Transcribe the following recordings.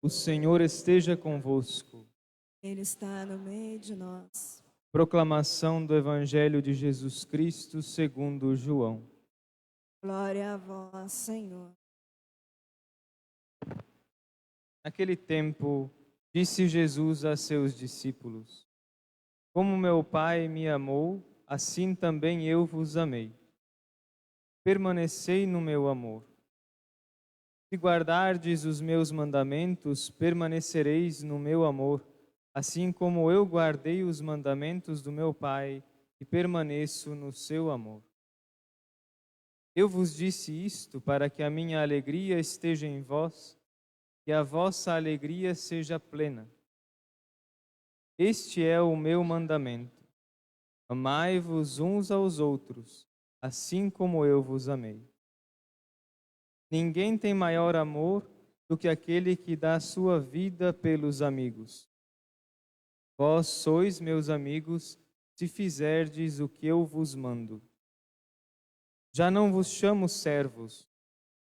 O Senhor esteja convosco. Ele está no meio de nós. Proclamação do Evangelho de Jesus Cristo segundo João. Glória a vós, Senhor. Naquele tempo, disse Jesus a seus discípulos: Como meu Pai me amou, assim também eu vos amei. Permanecei no meu amor. Se guardardes os meus mandamentos, permanecereis no meu amor, assim como eu guardei os mandamentos do meu Pai e permaneço no seu amor. Eu vos disse isto para que a minha alegria esteja em vós e a vossa alegria seja plena. Este é o meu mandamento: amai-vos uns aos outros, assim como eu vos amei. Ninguém tem maior amor do que aquele que dá sua vida pelos amigos. Vós sois meus amigos, se fizerdes o que eu vos mando. Já não vos chamo servos,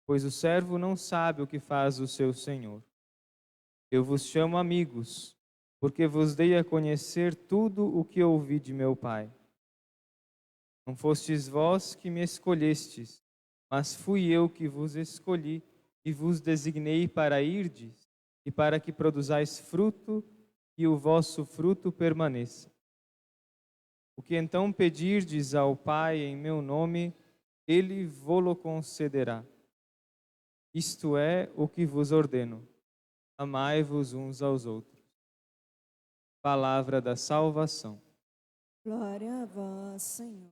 pois o servo não sabe o que faz o seu senhor. Eu vos chamo amigos, porque vos dei a conhecer tudo o que ouvi de meu Pai. Não fostes vós que me escolhestes, mas fui eu que vos escolhi e vos designei para irdes e para que produzais fruto e o vosso fruto permaneça. O que então pedirdes ao Pai em meu nome, Ele vô-lo concederá. Isto é o que vos ordeno: amai-vos uns aos outros. Palavra da salvação. Glória a vós, Senhor.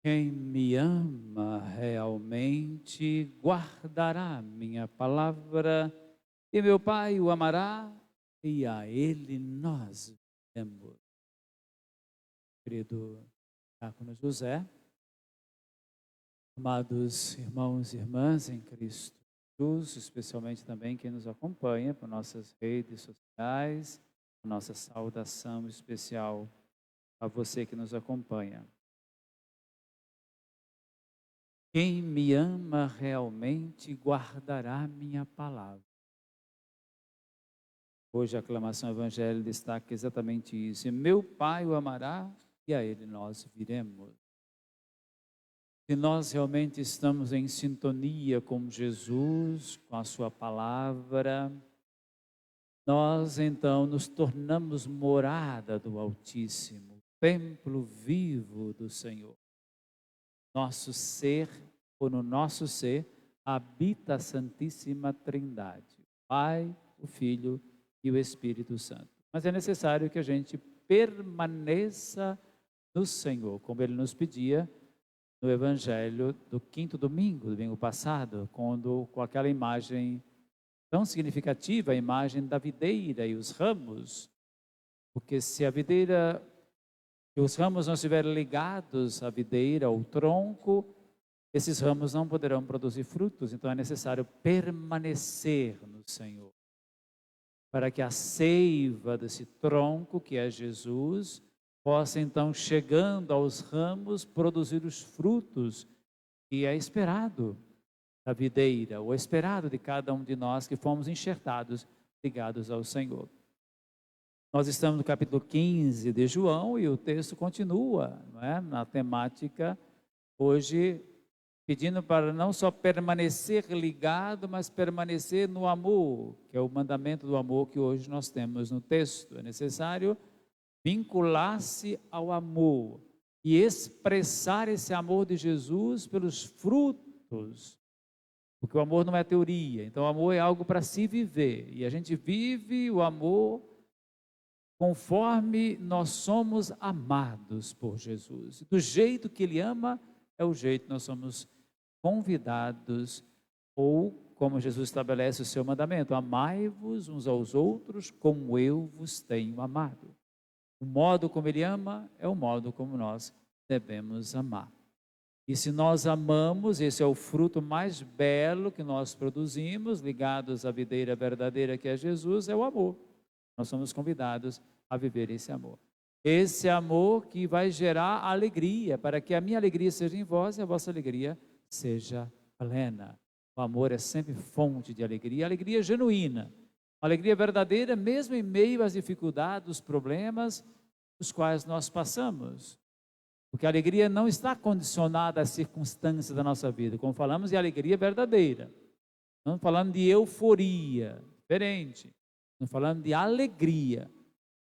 Quem me ama realmente guardará minha palavra, e meu Pai o amará, e a Ele nós viremos. Querido Diácono José, amados irmãos e irmãs em Cristo Jesus, especialmente também quem nos acompanha por nossas redes sociais, a nossa saudação especial a você que nos acompanha. Quem me ama realmente guardará minha palavra. Hoje a aclamação evangélica destaca exatamente isso. E meu Pai o amará e a Ele nós viremos. Se nós realmente estamos em sintonia com Jesus, com a sua palavra, nós então nos tornamos morada do Altíssimo, templo vivo do Senhor. Nosso ser, ou no nosso ser, habita a Santíssima Trindade, o Pai, o Filho e o Espírito Santo. Mas é necessário que a gente permaneça no Senhor, como Ele nos pedia no Evangelho do quinto domingo passado, quando com aquela imagem tão significativa, a imagem da videira e os ramos, porque se a videira e os ramos não estiverem ligados à videira, ao tronco, esses ramos não poderão produzir frutos. Então é necessário permanecer no Senhor, para que a seiva desse tronco, que é Jesus, possa então, chegando aos ramos, produzir os frutos que é esperado da videira, ou esperado de cada um de nós que fomos enxertados, ligados ao Senhor. Nós estamos no capítulo 15 de João e o texto continua, não é? Na temática, hoje, pedindo para não só permanecer ligado, mas permanecer no amor, que é o mandamento do amor que hoje nós temos no texto. É necessário vincular-se ao amor e expressar esse amor de Jesus pelos frutos, porque o amor não é teoria, então o amor é algo para se viver, e a gente vive o amor conforme nós somos amados por Jesus. Do jeito que Ele ama, é o jeito que nós somos convidados ou como Jesus estabelece o seu mandamento: amai-vos uns aos outros como eu vos tenho amado. O modo como ele ama é o modo como nós devemos amar. E se nós amamos, esse é o fruto mais belo que nós produzimos, ligados à videira verdadeira que é Jesus, é o amor. Nós somos convidados a viver esse amor. Esse amor que vai gerar alegria, para que a minha alegria seja em vós e a vossa alegria seja plena. O amor é sempre fonte de alegria, alegria genuína, alegria verdadeira, mesmo em meio às dificuldades, os problemas os quais nós passamos. Porque a alegria não está condicionada às circunstâncias da nossa vida. Como falamos de alegria verdadeira. Não falando de euforia, diferente. Não falando de alegria.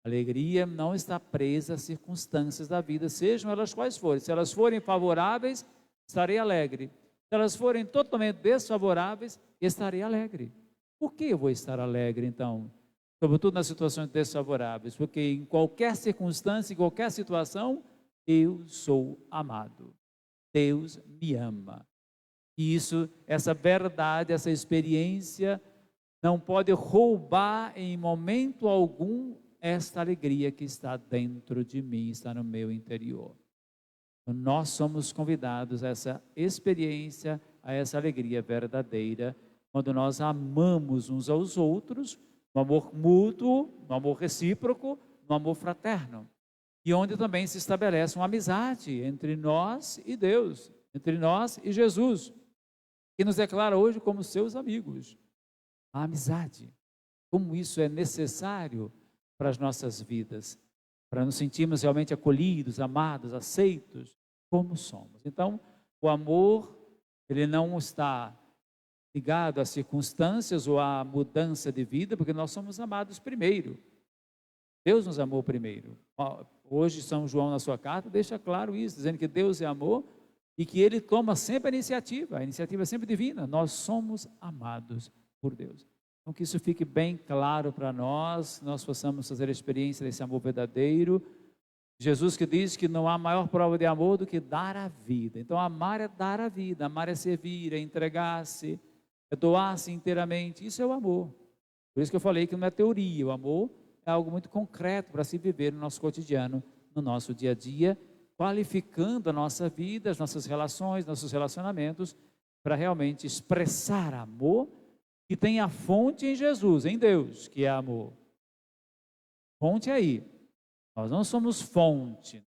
Alegria não está presa às circunstâncias da vida, sejam elas quais forem. Se elas forem favoráveis, estarei alegre. Se elas forem totalmente desfavoráveis, estarei alegre. Por que eu vou estar alegre, então? Sobretudo nas situações desfavoráveis. Porque em qualquer circunstância, em qualquer situação, eu sou amado. Deus me ama. E isso, essa verdade, essa experiência, não pode roubar em momento algum esta alegria que está dentro de mim, está no meu interior. Nós somos convidados a essa experiência, a essa alegria verdadeira, quando nós amamos uns aos outros, no amor mútuo, no amor recíproco, no amor fraterno. E onde também se estabelece uma amizade entre nós e Deus, entre nós e Jesus, que nos declara hoje como seus amigos. A amizade, como isso é necessário para as nossas vidas, para nos sentirmos realmente acolhidos, amados, aceitos, como somos. Então, o amor, ele não está ligado às circunstâncias ou à mudança de vida, porque nós somos amados primeiro. Deus nos amou primeiro. Hoje, São João, na sua carta, deixa claro isso, dizendo que Deus é amor e que Ele toma sempre a iniciativa é sempre divina. Nós somos amados por Deus. Então, que isso fique bem claro para nós, nós possamos fazer a experiência desse amor verdadeiro. Jesus que diz que não há maior prova de amor do que dar a vida. Então, amar é dar a vida, amar é servir, é entregar-se, é doar-se inteiramente. Isso é o amor. Por isso que eu falei que não é teoria, o amor é algo muito concreto para se viver no nosso cotidiano, no nosso dia a dia, qualificando a nossa vida, as nossas relações, nossos relacionamentos, para realmente expressar amor que tem a fonte em Jesus, em Deus, que é amor. Fonte aí. Nós não somos fonte.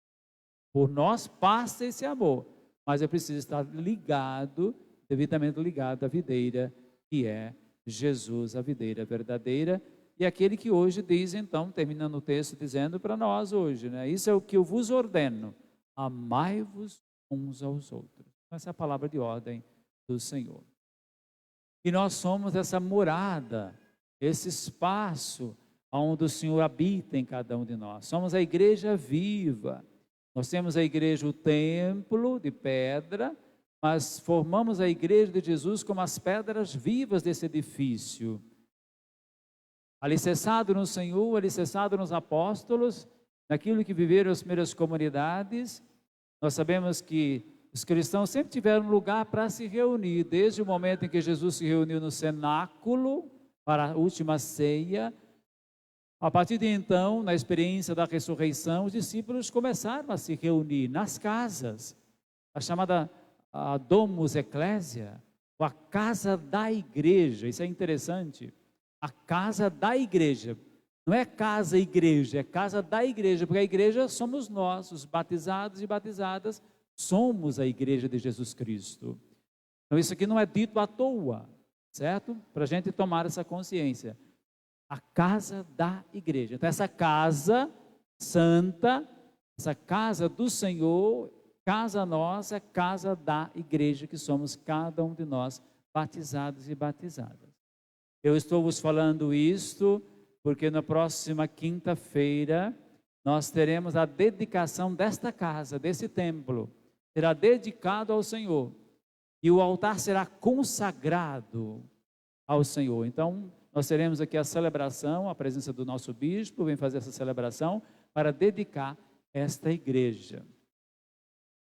Por nós passa esse amor, mas eu preciso estar ligado, devidamente ligado à videira, que é Jesus, a videira verdadeira. E aquele que hoje diz, então, terminando o texto, dizendo para nós hoje, né? Isso é o que eu vos ordeno, amai-vos uns aos outros. Essa é a palavra de ordem do Senhor. E nós somos essa morada, esse espaço onde o Senhor habita em cada um de nós. Somos a igreja viva. Nós temos a igreja, o templo de pedra, mas formamos a igreja de Jesus como as pedras vivas desse edifício. Alicerçado no Senhor, alicerçado nos apóstolos, naquilo que viveram as primeiras comunidades. Nós sabemos que os cristãos sempre tiveram lugar para se reunir, desde o momento em que Jesus se reuniu no cenáculo para a última ceia. A partir de então, na experiência da ressurreição, os discípulos começaram a se reunir nas casas, a chamada Domus Ecclesia, ou a casa da igreja. Isso é interessante. A casa da igreja, não é casa-igreja, é casa da igreja, porque a igreja somos nós, os batizados e batizadas, somos a igreja de Jesus Cristo. Então isso aqui não é dito à toa, certo? Para a gente tomar essa consciência. A casa da igreja. Então essa casa santa, essa casa do Senhor, casa nossa, casa da igreja, que somos cada um de nós, batizados e batizadas. Eu estou vos falando isto porque na próxima quinta-feira nós teremos a dedicação desta casa, desse templo. Será dedicado ao Senhor e o altar será consagrado ao Senhor. Então, nós teremos aqui a celebração, a presença do nosso bispo, vem fazer essa celebração para dedicar esta igreja.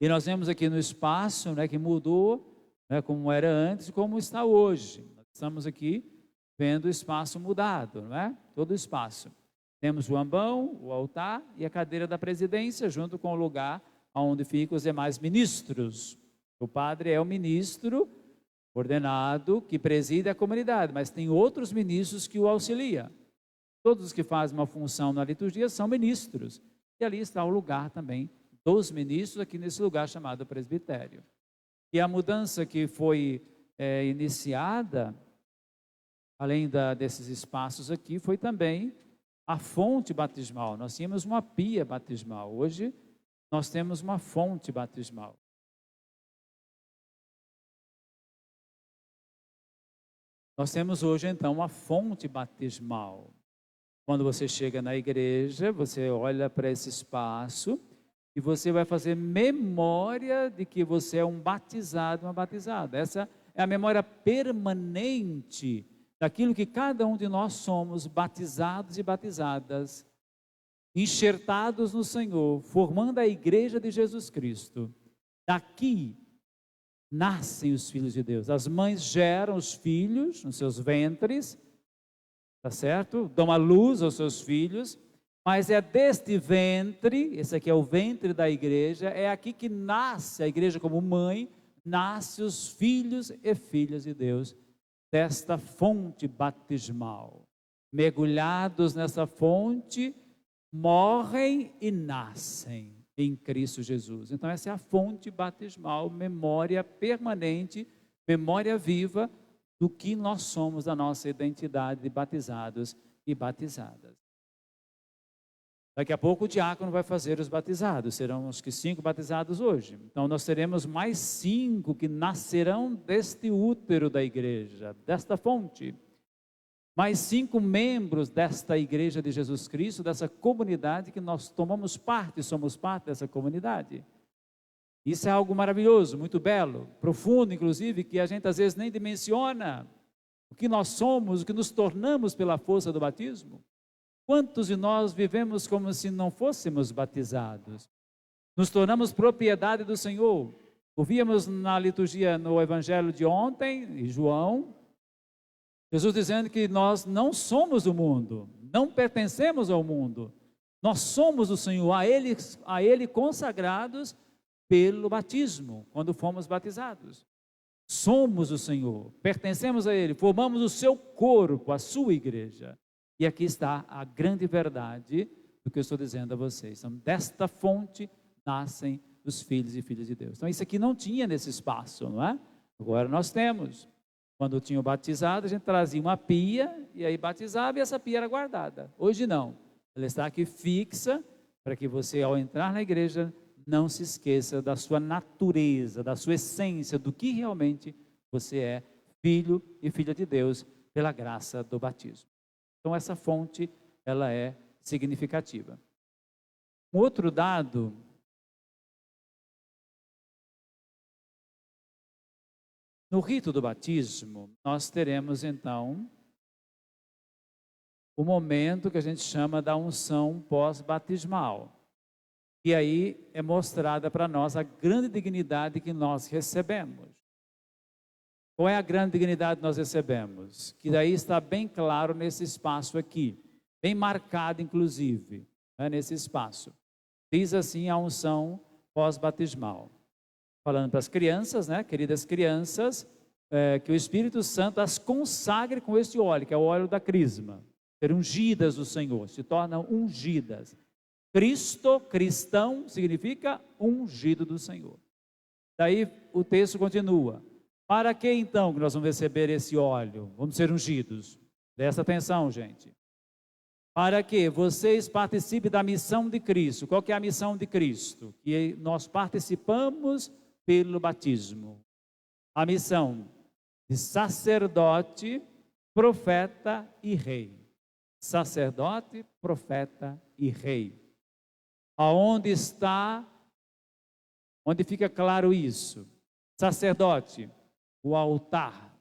E nós vemos aqui no espaço, né, que mudou, né, como era antes e como está hoje. Estamos aqui vendo o espaço mudado, não é? Todo o espaço. Temos o ambão, o altar e a cadeira da presidência, junto com o lugar onde ficam os demais ministros. O padre é o ministro ordenado que preside a comunidade, mas tem outros ministros que o auxiliam. Todos os que fazem uma função na liturgia são ministros. E ali está o lugar também dos ministros, aqui nesse lugar chamado presbitério. E a mudança que foi iniciada, além desses espaços aqui, foi também a fonte batismal. Nós tínhamos uma pia batismal. Hoje, nós temos uma fonte batismal. Nós temos hoje, então, uma fonte batismal. Quando você chega na igreja, você olha para esse espaço e você vai fazer memória de que você é um batizado, uma batizada. Essa é a memória permanente daquilo que cada um de nós somos, batizados e batizadas, enxertados no Senhor, formando a igreja de Jesus Cristo. Daqui nascem os filhos de Deus. As mães geram os filhos nos seus ventres, tá certo? Dão a luz aos seus filhos, mas é deste ventre, esse aqui é o ventre da igreja, é aqui que nasce a igreja como mãe, nasce os filhos e filhas de Deus, desta fonte batismal. Mergulhados nessa fonte, morrem e nascem em Cristo Jesus. Então essa é a fonte batismal, memória permanente, memória viva do que nós somos, da nossa identidade de batizados e batizadas. Daqui a pouco o diácono vai fazer os batizados, serão acho que 5 batizados hoje. Então nós teremos mais 5 que nascerão deste útero da igreja, desta fonte. Mais 5 membros desta igreja de Jesus Cristo, dessa comunidade que nós tomamos parte, somos parte dessa comunidade. Isso é algo maravilhoso, muito belo, profundo, inclusive, que a gente às vezes nem dimensiona o que nós somos, o que nos tornamos pela força do batismo. Quantos de nós vivemos como se não fôssemos batizados? Nos tornamos propriedade do Senhor. Ouvíamos na liturgia, no evangelho de ontem, em João, Jesus dizendo que nós não somos do mundo, não pertencemos ao mundo. Nós somos do Senhor, a Ele consagrados pelo batismo, quando fomos batizados. Somos o Senhor, pertencemos a Ele, formamos o seu corpo, a sua igreja. E aqui está a grande verdade do que eu estou dizendo a vocês. Então, desta fonte nascem os filhos e filhas de Deus. Então, isso aqui não tinha nesse espaço, não é? Agora nós temos. Quando tinha o batizado, a gente trazia uma pia e aí batizava e essa pia era guardada. Hoje não. Ela está aqui fixa para que você, ao entrar na igreja, não se esqueça da sua natureza, da sua essência, do que realmente você é, filho e filha de Deus, pela graça do batismo. Então, essa fonte, ela é significativa. Um outro dado, no rito do batismo, nós teremos, então, o momento que a gente chama da unção pós-batismal. E aí é mostrada para nós a grande dignidade que nós recebemos. Qual é a grande dignidade que nós recebemos? Que daí está bem claro nesse espaço aqui, bem marcado inclusive, né, nesse espaço. Diz assim a unção pós-batismal. Falando para as crianças, né, queridas crianças, que o Espírito Santo as consagre com este óleo, que é o óleo da crisma. Ser ungidas do Senhor, se tornam ungidas. Cristo, cristão, significa ungido do Senhor. Daí o texto continua. Para que então que nós vamos receber esse óleo? Vamos ser ungidos. Presta atenção, gente. Para que vocês participem da missão de Cristo. Qual que é a missão de Cristo? Que nós participamos pelo batismo. A missão de sacerdote, profeta e rei. Sacerdote, profeta e rei. Aonde está, onde fica claro isso? Sacerdote, o altar.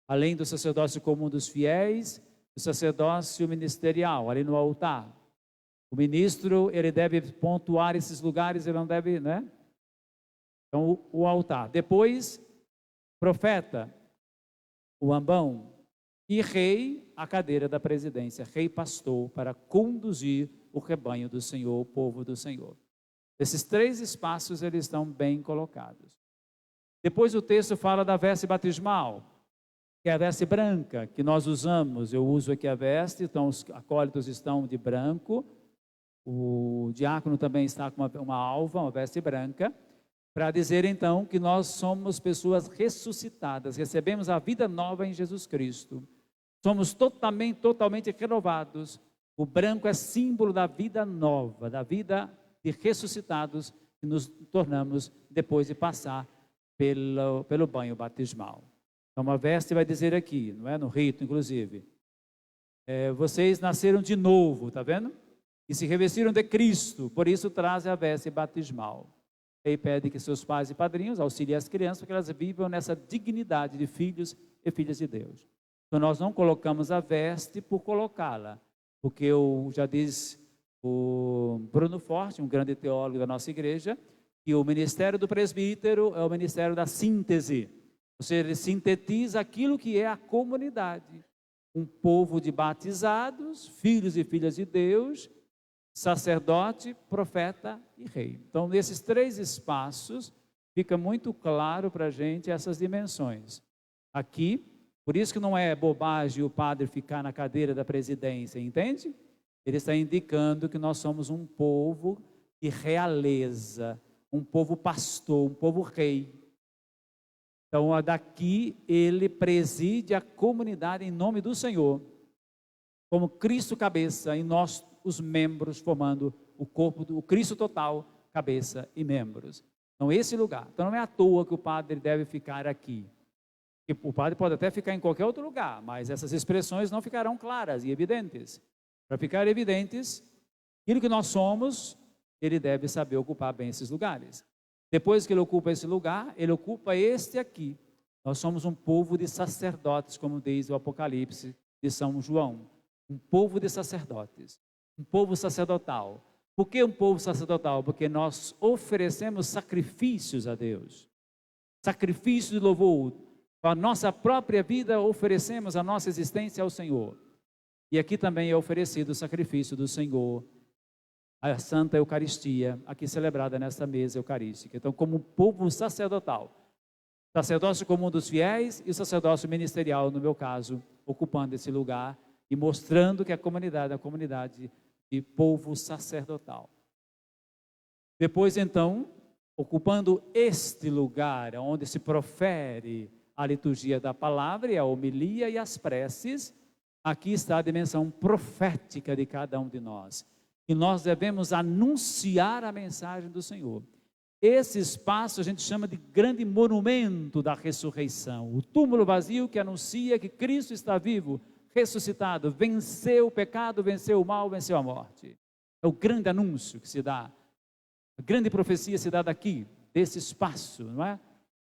Além do sacerdócio comum dos fiéis, o sacerdócio ministerial, ali no altar. O ministro, ele deve pontuar esses lugares, ele não deve, né? Então, o altar. Depois, profeta. o ambão, e rei, a cadeira da presidência, rei pastor, para conduzir o rebanho do Senhor, o povo do Senhor. Esses 3 espaços, eles estão bem colocados. Depois o texto fala da veste batismal, que é a veste branca, que nós usamos. Eu uso aqui a veste, então os acólitos estão de branco, o diácono também está com uma alva, uma veste branca, para dizer então que nós somos pessoas ressuscitadas, recebemos a vida nova em Jesus Cristo. Somos totalmente renovados. O branco é símbolo da vida nova, da vida de ressuscitados que nos tornamos depois de passar pelo banho batismal. Então, uma veste vai dizer aqui, não é? No rito, inclusive, vocês nasceram de novo, está vendo? E se revestiram de Cristo, por isso trazem a veste batismal. Ele pede que seus pais e padrinhos auxiliem as crianças para que elas vivam nessa dignidade de filhos e filhas de Deus. Então, nós não colocamos a veste por colocá-la, porque eu já disse o Bruno Forte, um grande teólogo da nossa igreja, que o ministério do presbítero é o ministério da síntese. Ou seja, ele sintetiza aquilo que é a comunidade. Um povo de batizados, filhos e filhas de Deus, sacerdote, profeta e rei. Então, nesses 3 espaços, fica muito claro para a gente essas dimensões. Aqui, por isso que não é bobagem o padre ficar na cadeira da presidência, entende? Ele está indicando que nós somos um povo de realeza, um povo pastor, um povo rei. Então, daqui ele preside a comunidade em nome do Senhor, como Cristo cabeça e nós os membros formando o corpo do Cristo total, cabeça e membros. Então, esse lugar. Então, não é à toa que o padre deve ficar aqui. O padre pode até ficar em qualquer outro lugar, mas essas expressões não ficarão claras e evidentes. Para ficar evidentes, aquilo que nós somos, ele deve saber ocupar bem esses lugares. Depois que ele ocupa esse lugar, ele ocupa este aqui. Nós somos um povo de sacerdotes, como diz o Apocalipse de São João. Um povo de sacerdotes, um povo sacerdotal. Por que um povo sacerdotal? Porque nós oferecemos sacrifícios a Deus. Sacrifício de louvor. A nossa própria vida oferecemos a nossa existência ao Senhor. E aqui também é oferecido o sacrifício do Senhor, a Santa Eucaristia, aqui celebrada nesta mesa eucarística. Então, como um povo sacerdotal, sacerdócio comum dos fiéis e o sacerdócio ministerial, no meu caso, ocupando esse lugar e mostrando que a comunidade é uma comunidade de povo sacerdotal. Depois, então, ocupando este lugar, onde se profere a liturgia da palavra, e a homilia e as preces, aqui está a dimensão profética de cada um de nós. E nós devemos anunciar a mensagem do Senhor. Esse espaço a gente chama de grande monumento da ressurreição. O túmulo vazio que anuncia que Cristo está vivo, ressuscitado, venceu o pecado, venceu o mal, venceu a morte. É o grande anúncio que se dá. A grande profecia se dá daqui, desse espaço, não é?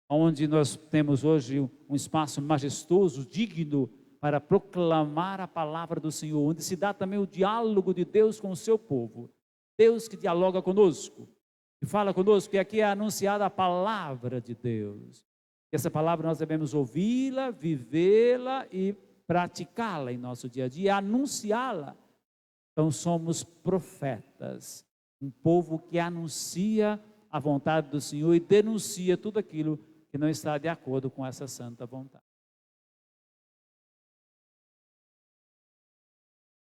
Onde nós temos hoje um espaço majestoso, digno, para proclamar a palavra do Senhor, onde se dá também o diálogo de Deus com o seu povo. Deus que dialoga conosco, que fala conosco, e aqui é anunciada a palavra de Deus. Essa palavra nós devemos ouvi-la, vivê-la e praticá-la em nosso dia a dia, anunciá-la. Então somos profetas, um povo que anuncia a vontade do Senhor e denuncia tudo aquilo que não está de acordo com essa santa vontade.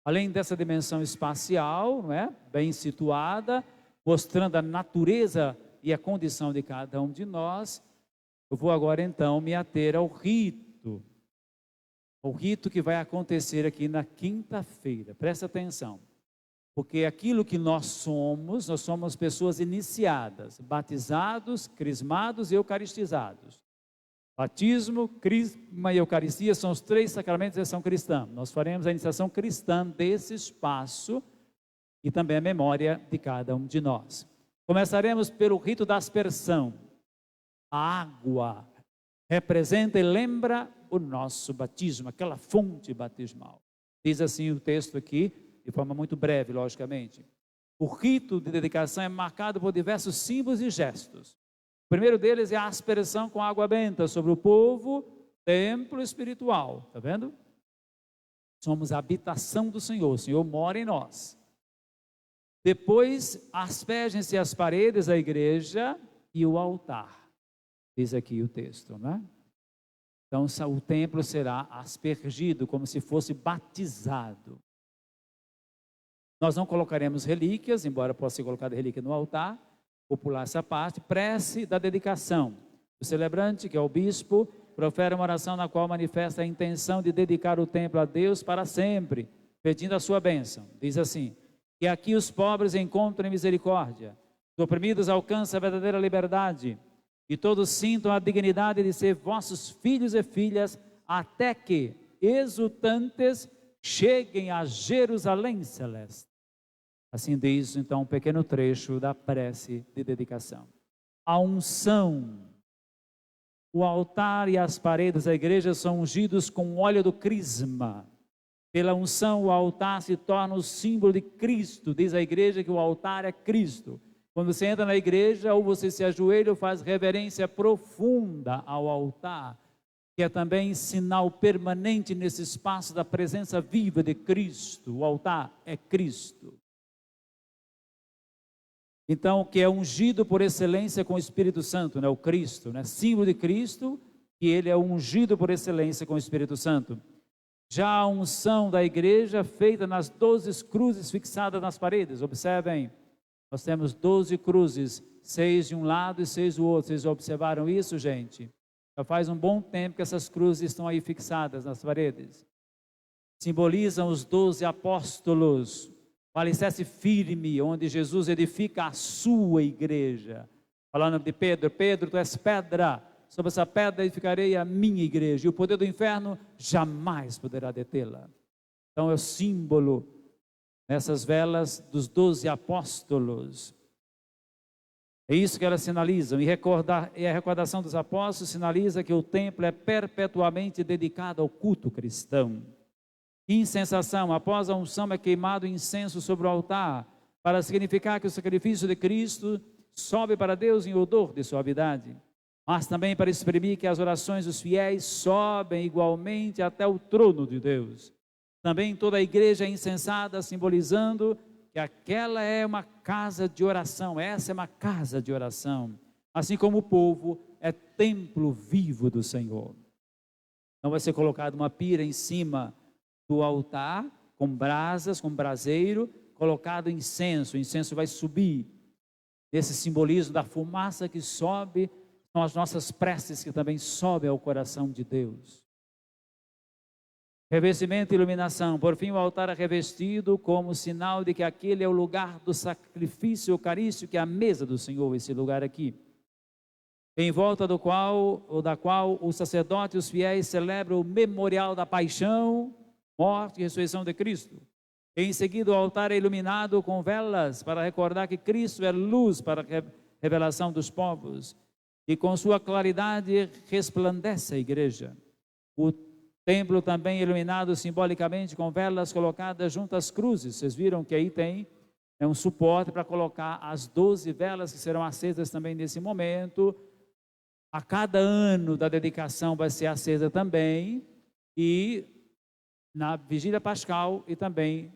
Além dessa dimensão espacial, não é? Bem situada, mostrando a natureza e a condição de cada um de nós, eu vou agora então me ater ao rito. O rito que vai acontecer aqui na quinta-feira. Presta atenção. Porque aquilo que nós somos pessoas iniciadas, batizados, crismados e eucaristizados. Batismo, crisma e eucaristia são os 3 sacramentos da iniciação cristã. Nós faremos a iniciação cristã desse espaço e também a memória de cada um de nós. Começaremos pelo rito da aspersão. A água representa e lembra o nosso batismo, aquela fonte batismal. Diz assim o texto aqui, de forma muito breve, logicamente. O rito de dedicação é marcado por diversos símbolos e gestos. O primeiro deles é a aspersão com água benta sobre o povo templo espiritual, tá vendo? Somos a habitação do Senhor, o Senhor mora em nós. Depois, aspergem-se as paredes da igreja e o altar, diz aqui o texto, não é? Então, o templo será aspergido, como se fosse batizado. Nós não colocaremos relíquias, embora possa ser colocada relíquia no altar. Vou pular essa parte. Prece da dedicação. O celebrante, que é o bispo, profere uma oração na qual manifesta a intenção de dedicar o templo a Deus para sempre, pedindo a sua bênção. Diz assim: que aqui os pobres encontrem misericórdia, os oprimidos alcancem a verdadeira liberdade, e todos sintam a dignidade de ser vossos filhos e filhas, até que, exultantes, cheguem a Jerusalém celeste. Assim diz, então, um pequeno trecho da prece de dedicação. A unção, o altar e as paredes da igreja são ungidos com óleo do crisma. Pela unção, o altar se torna o símbolo de Cristo. Diz a igreja que o altar é Cristo. Quando você entra na igreja, ou você se ajoelha ou faz reverência profunda ao altar, que é também sinal permanente nesse espaço da presença viva de Cristo. O altar é Cristo. Então, que é ungido por excelência com o Espírito Santo, né? O Cristo, né? Símbolo de Cristo, que ele é ungido por excelência com o Espírito Santo. Já a unção da igreja feita nas 12 cruzes fixadas nas paredes. Observem, nós temos 12 cruzes, 6 de um lado e 6 do outro. Vocês observaram isso, gente? Já faz um bom tempo que essas cruzes estão aí fixadas nas paredes. Simbolizam os 12 apóstolos, o alicerce firme, onde Jesus edifica a sua igreja. Falando de Pedro: Pedro, tu és pedra, sobre essa pedra edificarei a minha igreja, e o poder do inferno jamais poderá detê-la. Então é o símbolo, nessas velas, dos 12 apóstolos. É isso que elas sinalizam, e a recordação dos apóstolos sinaliza que o templo é perpetuamente dedicado ao culto cristão. Incensação: após a unção é queimado incenso sobre o altar, para significar que o sacrifício de Cristo sobe para Deus em odor de suavidade, mas também para exprimir que as orações dos fiéis sobem igualmente até o trono de Deus. Também toda a igreja é incensada, simbolizando que aquela é uma casa de oração, essa é uma casa de oração, assim como o povo é templo vivo do Senhor. Então vai ser colocada uma pira em cima do altar, com brasas, com braseiro, colocado incenso. O incenso vai subir. Esse simbolismo da fumaça que sobe, são as nossas preces que também sobem ao coração de Deus. Revestimento e iluminação. Por fim, o altar é revestido como sinal de que aquele é o lugar do sacrifício eucarístico, que é a mesa do Senhor, esse lugar aqui, em volta do qual, ou da qual o sacerdote e os fiéis celebram o memorial da paixão, morte e ressurreição de Cristo. Em seguida, o altar é iluminado com velas para recordar que Cristo é luz para a revelação dos povos, e com sua claridade resplandece a igreja. O templo também é iluminado simbolicamente com velas colocadas junto às cruzes. Vocês viram que aí tem um suporte para colocar as 12 velas que serão acesas também nesse momento. A cada ano da dedicação vai ser acesa também, e na vigília pascal e também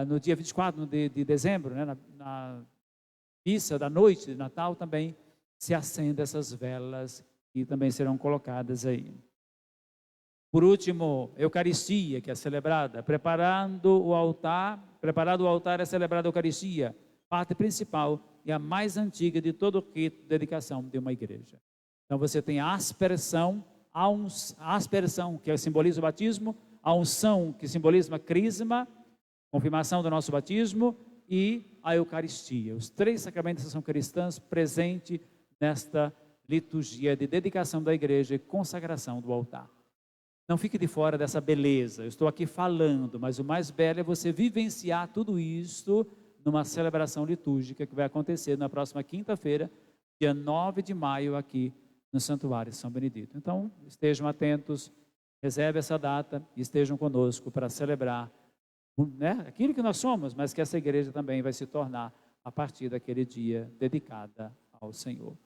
no dia 24 de dezembro, né, na missa da noite de Natal, também se acendem essas velas que também serão colocadas aí. Por último, Eucaristia, que é celebrada. Preparado o altar é celebrada a Eucaristia, parte principal e a mais antiga de todo o rito de dedicação de uma igreja. Então você tem a aspersão, que simboliza o batismo, a unção, que simboliza a crisma, confirmação do nosso batismo, e a Eucaristia. Os 3 sacramentos da ação cristã presentes nesta liturgia de dedicação da igreja e consagração do altar. Não fique de fora dessa beleza. Eu estou aqui falando, mas o mais belo é você vivenciar tudo isso numa celebração litúrgica que vai acontecer na próxima quinta-feira, dia 9 de maio, aqui no Santuário São Benedito. Então, estejam atentos, reserve essa data e estejam conosco para celebrar, né, aquilo que nós somos, mas que essa igreja também vai se tornar a partir daquele dia dedicada ao Senhor.